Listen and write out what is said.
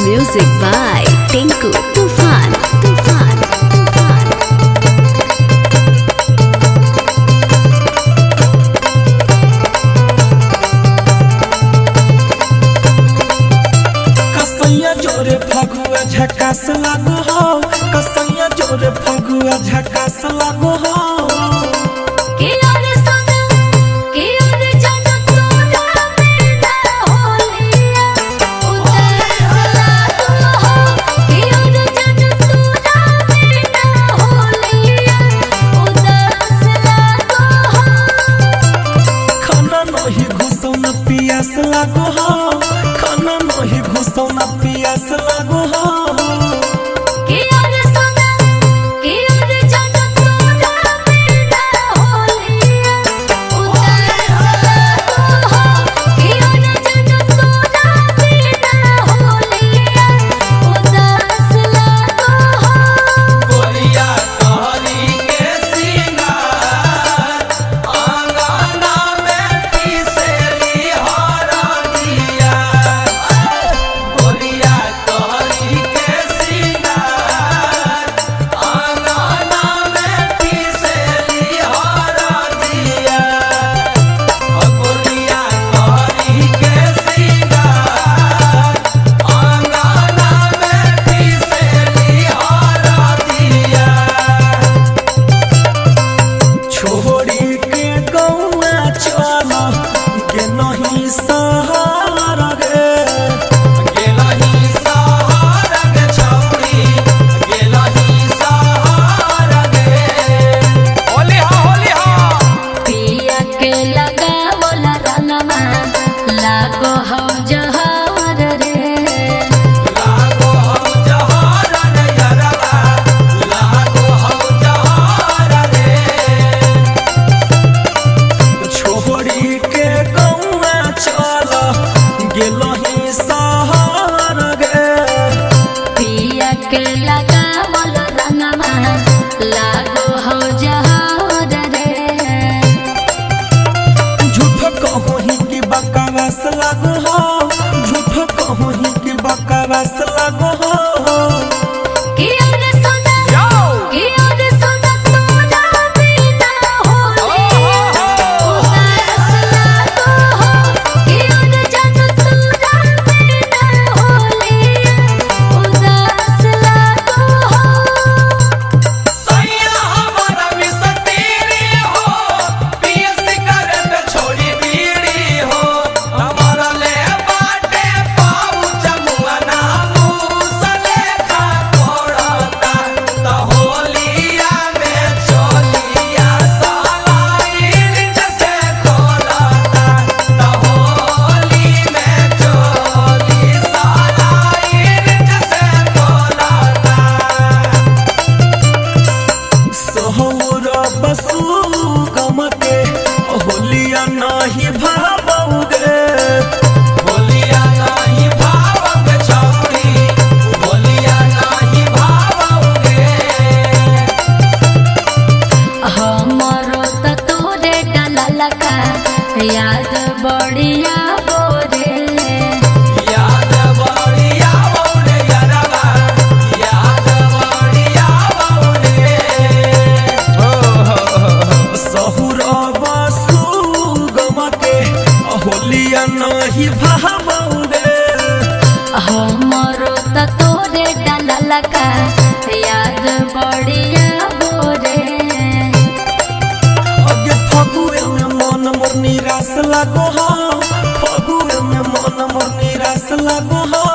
Music by Tinku Tufan. Tufan. Tufan. कसैया जोरे फगुआ झकास लागो हो, कसैया जोरे फगुआ झकास लागो हो। पियास लागो हो, खाना नहीं घुसो ना पियास लागो हो। बकवास लागो हो, झूठो कहो ही कि बकवास लागो हो। नहीं भावोगे होलिया नहीं भावोगे छौरी, होलिया नहीं भावोगे। हमरो त तोरे डाला का याद बढ़िया बोरे, याद बढ़िया बोरे यारवा, याद बढ़िया बोरे। सहुरा होलिया नहीं भावोगे हमरो त तोरे डाला का याद बढ़िया बोरे। अगे फगुए में मन मोर निराश लागो हो, फगुए में मन मोर निराश लागो हो।